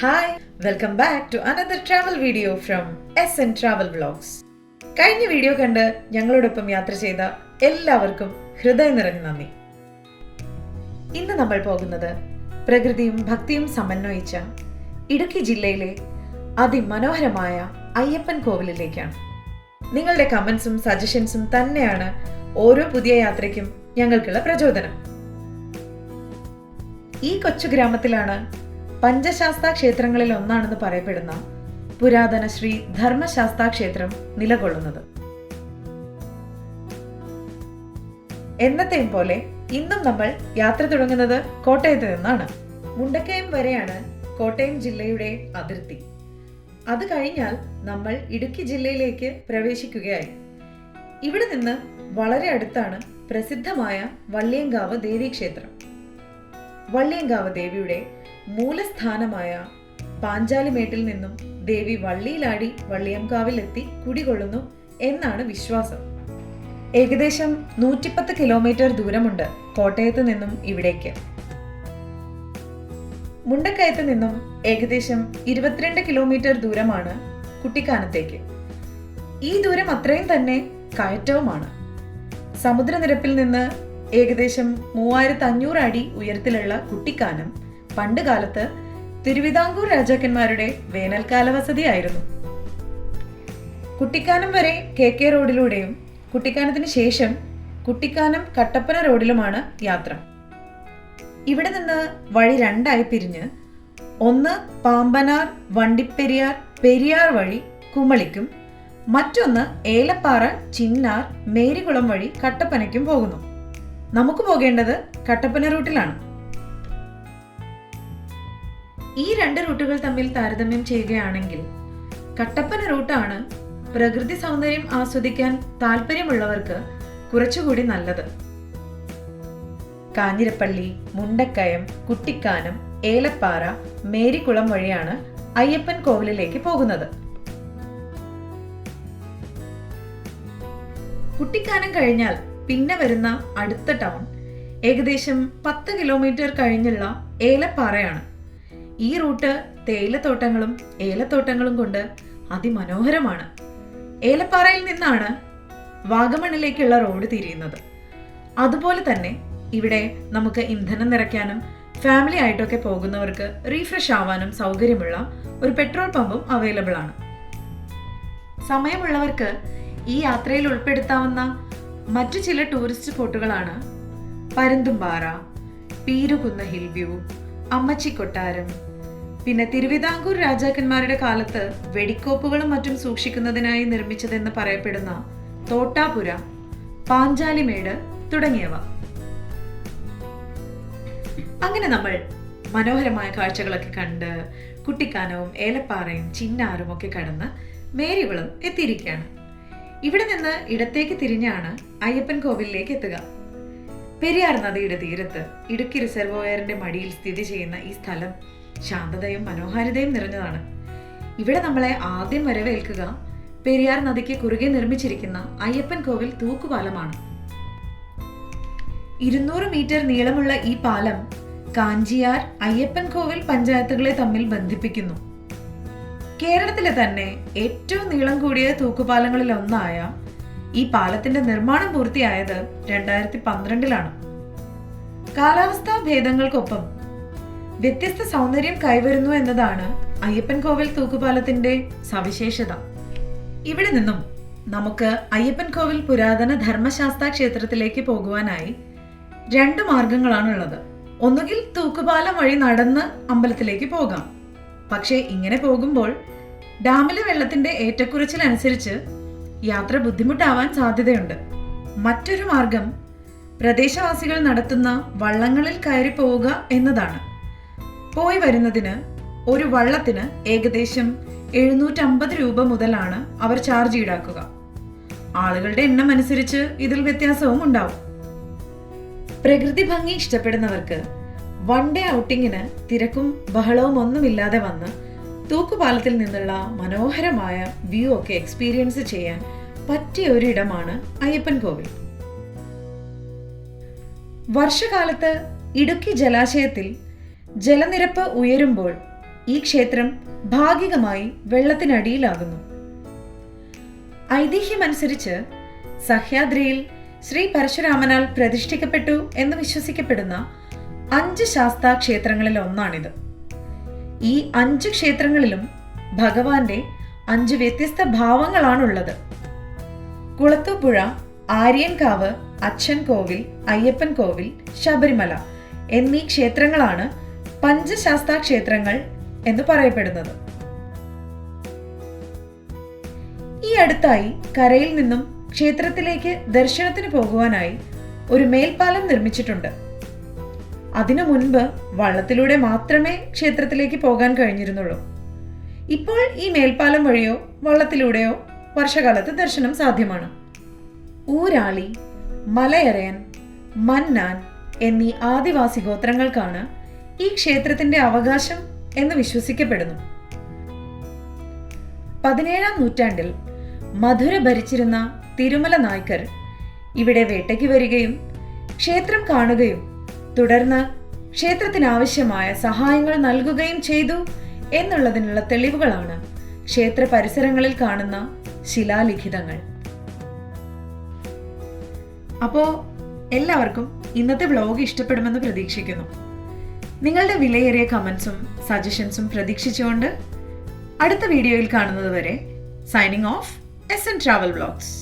Hi, welcome back to another travel video from SN travel vlogs. കഴിഞ്ഞ video കണ്ട് ഞങ്ങളോടൊപ്പം യാത്ര ചെയ്ത എല്ലാവർക്കും ഹൃദയം നിറഞ്ഞ നന്ദി. ഇന്ന് നമ്മൾ പോകുന്നത് പ്രകൃതിയും ഭക്തിയും സമന്വയിച്ച ഇടുക്കി ജില്ലയിലെ അതിമനോഹരമായ അയ്യപ്പൻ കോവിലിലേക്കാണ്. നിങ്ങളുടെ കമന്റ്സും സജഷൻസും തന്നെയാണ് ഓരോ പുതിയ യാത്രയ്ക്കും ഞങ്ങൾക്കുള്ള പ്രചോദനം. ഈ കൊച്ചു ഗ്രാമത്തിലാണ് പഞ്ചശാസ്താ ക്ഷേത്രങ്ങളിൽ ഒന്നാണെന്ന് പറയപ്പെടുന്ന പുരാതന ശ്രീ ധർമ്മശാസ്താ ക്ഷേത്രം നിലകൊള്ളുന്നത്. എന്നത്തെയും പോലെ ഇന്നും നമ്മൾ യാത്ര തുടങ്ങുന്നത് കോട്ടയത്ത് നിന്നാണ്. മുണ്ടക്കയം വരെയാണ് കോട്ടയം ജില്ലയുടെ അതിർത്തി. അത് കഴിഞ്ഞാൽ നമ്മൾ ഇടുക്കി ജില്ലയിലേക്ക് പ്രവേശിക്കുകയായി. ഇവിടെ നിന്ന് വളരെ അടുത്താണ് പ്രസിദ്ധമായ വള്ളിയങ്കാവ് ദേവീക്ഷേത്രം. വള്ളിയങ്കാവ് ദേവിയുടെ മൂലസ്ഥാനമായ പാഞ്ചാലിമേട്ടിൽ നിന്നും ദേവി വള്ളിയിലാടി വള്ളിയങ്കാവിൽ എത്തി കുടികൊള്ളുന്നു എന്നാണ് വിശ്വാസം. ഏകദേശം 110 കിലോമീറ്റർ ദൂരമുണ്ട് കോട്ടയത്ത് നിന്നും ഇവിടേക്ക്. മുണ്ടക്കയത്ത് നിന്നും ഏകദേശം 22 കിലോമീറ്റർ ദൂരമാണ് കുട്ടിക്കാനത്തേക്ക്. ഈ ദൂരം അത്രയും തന്നെ കയറ്റവുമാണ്. സമുദ്രനിരപ്പിൽ നിന്ന് ഏകദേശം 3500 അടി ഉയരത്തിലുള്ള കുട്ടിക്കാനം പണ്ട് കാലത്ത് തിരുവിതാംകൂർ രാജാക്കന്മാരുടെ വേനൽക്കാല വസതിയായിരുന്നു. കുട്ടിക്കാനം വരെ KK റോഡിലൂടെയും കുട്ടിക്കാനത്തിന് ശേഷം കുട്ടിക്കാനം കട്ടപ്പന റോഡിലുമാണ് യാത്ര. ഇവിടെ നിന്ന് വഴി രണ്ടായി പിരിഞ്ഞ് ഒന്ന് പാമ്പനാർ വണ്ടിപ്പെരിയാർ പെരിയാർ വഴി കുമളിക്കും, മറ്റൊന്ന് ഏലപ്പാറ ചിന്നാർ മേരികുളം വഴി കട്ടപ്പനയ്ക്കും പോകുന്നു. നമുക്ക് പോകേണ്ടത് കട്ടപ്പന റൂട്ടിലാണ്. ഈ രണ്ട് റൂട്ടുകൾ തമ്മിൽ താരതമ്യം ചെയ്യുകയാണെങ്കിൽ കട്ടപ്പന റൂട്ടാണ് പ്രകൃതി സൗന്ദര്യം ആസ്വദിക്കാൻ താല്പര്യമുള്ളവർക്ക് കുറച്ചുകൂടി നല്ലത്. കാഞ്ഞിരപ്പള്ളി, മുണ്ടക്കയം, കുട്ടിക്കാനം, ഏലപ്പാറ, മേരിക്കുളം വഴിയാണ് അയ്യപ്പൻ കോവിലിലേക്ക് പോകുന്നത്. കുട്ടിക്കാനം കഴിഞ്ഞാൽ പിന്നെ വരുന്ന അടുത്ത ടൗൺ ഏകദേശം 10 കിലോമീറ്റർ കഴിഞ്ഞുള്ള ഏലപ്പാറയാണ്. ഈ റൂട്ട് തേയിലത്തോട്ടങ്ങളും ഏലത്തോട്ടങ്ങളും കൊണ്ട് അതിമനോഹരമാണ്. ഏലപ്പാറയിൽ നിന്നാണ് വാഗമണിലേക്കുള്ള റോഡ് തിരിയുന്നത്. അതുപോലെ തന്നെ ഇവിടെ നമുക്ക് ഇന്ധനം നിറയ്ക്കാനും ഫാമിലി ആയിട്ടൊക്കെ പോകുന്നവർക്ക് റീഫ്രഷ് ആവാനും സൗകര്യമുള്ള ഒരു പെട്രോൾ പമ്പും അവൈലബിൾ ആണ്. സമയമുള്ളവർക്ക് ഈ യാത്രയിൽ ഉൾപ്പെടുത്താവുന്ന മറ്റു ചില ടൂറിസ്റ്റ് സ്പോട്ടുകളാണ് പരുന്തുംപാറ, പീരുകുന്ന ഹിൽ വ്യൂ, അമ്മച്ചി കൊട്ടാരം, പിന്നെ തിരുവിതാംകൂർ രാജാക്കന്മാരുടെ കാലത്ത് വെടിക്കോപ്പുകളും മറ്റും സൂക്ഷിക്കുന്നതിനായി നിർമ്മിച്ചതെന്ന് പറയപ്പെടുന്ന തോട്ടാപുര, പാഞ്ചാലിമേട് തുടങ്ങിയവ. അങ്ങനെ നമ്മൾ മനോഹരമായ കാഴ്ചകളൊക്കെ കണ്ട് കുട്ടിക്കാനവും ഏലപ്പാറയും ചിന്നാറും ഒക്കെ കടന്ന് മേരികുളം എത്തിയിരിക്കുകയാണ്. ഇവിടെ നിന്ന് ഇടത്തേക്ക് തിരിഞ്ഞാണ് അയ്യപ്പൻ കോവിലിലേക്ക് എത്തുക. പെരിയാർ നദിയുടെ തീരത്ത് ഇടുക്കി റിസർവോയറിന്റെ മടിയിൽ സ്ഥിതി ചെയ്യുന്ന ഈ സ്ഥലം ശാന്തതയും മനോഹാരിതയും നിറഞ്ഞതാണ്. ഇവിടെ നമ്മളെ ആദ്യം വരവേൽക്കുക പെരിയാർ നദിക്ക് കുറുകെ നിർമ്മിച്ചിരിക്കുന്ന അയ്യപ്പൻ കോവിൽ തൂക്കുപാലമാണ്. 200 മീറ്റർ നീളമുള്ള ഈ പാലം കാഞ്ചിയാർ, അയ്യപ്പൻ കോവിൽ പഞ്ചായത്തുകളെ തമ്മിൽ ബന്ധിപ്പിക്കുന്നു. കേരളത്തിലെ തന്നെ ഏറ്റവും നീളം കൂടിയ തൂക്കുപാലങ്ങളിൽ ഒന്നായ ഈ പാലത്തിന്റെ നിർമ്മാണം പൂർത്തിയായത് 2012-ലാണ്. കാലാവസ്ഥാ ഭേദങ്ങൾക്കൊപ്പം വ്യത്യസ്ത സൗന്ദര്യം കൈവരുന്നു എന്നതാണ് അയ്യപ്പൻ കോവിൽ തൂക്കുപാലത്തിന്റെ സവിശേഷത. ഇവിടെ നിന്നും നമുക്ക് അയ്യപ്പൻ കോവിൽ പുരാതന ധർമ്മശാസ്താ ക്ഷേത്രത്തിലേക്ക് പോകുവാനായി 2 മാർഗങ്ങളാണുള്ളത്. ഒന്നുകിൽ തൂക്കുപാലം വഴി നടന്ന് അമ്പലത്തിലേക്ക് പോകാം. പക്ഷേ ഇങ്ങനെ പോകുമ്പോൾ ഡാമിലെ വെള്ളത്തിന്റെ ഏറ്റക്കുറച്ചിലനുസരിച്ച് യാത്ര ബുദ്ധിമുട്ടാവാൻ സാധ്യതയുണ്ട്. മറ്റൊരു മാർഗം പ്രദേശവാസികൾ നടത്തുന്ന വള്ളങ്ങളിൽ കയറി പോവുക എന്നതാണ്. പോയി വരുന്നതിന് ഒരു വള്ളത്തിന് ഏകദേശം 750 രൂപ മുതലാണ് അവർ ചാർജ് ഈടാക്കുക. ആളുകളുടെ എണ്ണം അനുസരിച്ച് ഇതിൽ വ്യത്യാസവും ഉണ്ടാവും. പ്രകൃതി ഭംഗി ഇഷ്ടപ്പെടുന്നവർക്ക് വൺ ഡേ ഔട്ടിങ്ങിന് തിരക്കും ബഹളവും ഒന്നുമില്ലാതെ വന്ന് തൂക്കുപാലത്തിൽ നിന്നുള്ള മനോഹരമായ വ്യൂ ഒക്കെ എക്സ്പീരിയൻസ് ചെയ്യാൻ പറ്റിയ ഒരു ഇടമാണ് അയ്യപ്പൻ കോവിൽ. വർഷകാലത്ത് ഇടുക്കി ജലാശയത്തിൽ ജലനിരപ്പ് ഉയരുമ്പോൾ ഈ ക്ഷേത്രം ഭാഗികമായി വെള്ളത്തിനടിയിലാകുന്നു. ഐതിഹ്യമനുസരിച്ച് സഹ്യാദ്രിയിൽ ശ്രീ പരശുരാമനാൽ പ്രതിഷ്ഠിക്കപ്പെട്ടു എന്ന് വിശ്വസിക്കപ്പെടുന്ന 5 ശാസ്താ ക്ഷേത്രങ്ങളിൽ ഒന്നാണിത്. ഈ 5 ക്ഷേത്രങ്ങളിലും ഭഗവാന്റെ 5 വ്യത്യസ്ത ഭാവങ്ങളാണുള്ളത്. കുളത്തൂപ്പുഴ, ആര്യൻകാവ്, അച്ഛൻ കോവിൽ, അയ്യപ്പൻ കോവിൽ, ശബരിമല എന്നീ ക്ഷേത്രങ്ങളാണ് പഞ്ചശാസ്താ ക്ഷേത്രങ്ങൾ എന്ന് പറയപ്പെടുന്നത്. ഈ അടുത്തായി കരയിൽ നിന്നും ക്ഷേത്രത്തിലേക്ക് ദർശനത്തിന് പോകുവാനായി ഒരു മേൽപ്പാലം നിർമ്മിച്ചിട്ടുണ്ട്. അതിനു മുൻപ് വള്ളത്തിലൂടെ മാത്രമേ ക്ഷേത്രത്തിലേക്ക് പോകാൻ കഴിഞ്ഞിരുന്നുള്ളൂ. ഇപ്പോൾ ഈ മേൽപ്പാലം വഴിയോ വള്ളത്തിലൂടെയോ വർഷകാലത്ത് ദർശനം സാധ്യമാണ്. ഊരാളി, മലയരയൻ, മന്നാൻ എന്നീ ആദിവാസി ഗോത്രങ്ങൾക്കാണ് ഈ ക്ഷേത്രത്തിന്റെ അവകാശം എന്ന് വിശ്വസിക്കപ്പെടുന്നു. 17-ാം നൂറ്റാണ്ടിൽ മധുര ഭരിച്ചിരുന്ന തിരുമല നായ്ക്കർ ഇവിടെ വേട്ടയ്ക്ക് വരികയും ക്ഷേത്രം കാണുകയും തുടർന്ന് ക്ഷേത്രത്തിനാവശ്യമായ സഹായങ്ങൾ നൽകുകയും ചെയ്തു എന്നുള്ളതിനുള്ള തെളിവുകളാണ് ക്ഷേത്ര പരിസരങ്ങളിൽ കാണുന്ന ശിലാലിഖിതങ്ങൾ. അപ്പോൾ എല്ലാവർക്കും ഇന്നത്തെ വ്ലോഗ് ഇഷ്ടപ്പെടുമെന്ന് പ്രതീക്ഷിക്കുന്നു. നിങ്ങളുടെ വിലയേറിയ കമൻസും സജഷൻസും പ്രതീക്ഷിച്ചുകൊണ്ട് അടുത്ത വീഡിയോയിൽ കാണുന്നത് വരെ signing off SN Travel Vlogs.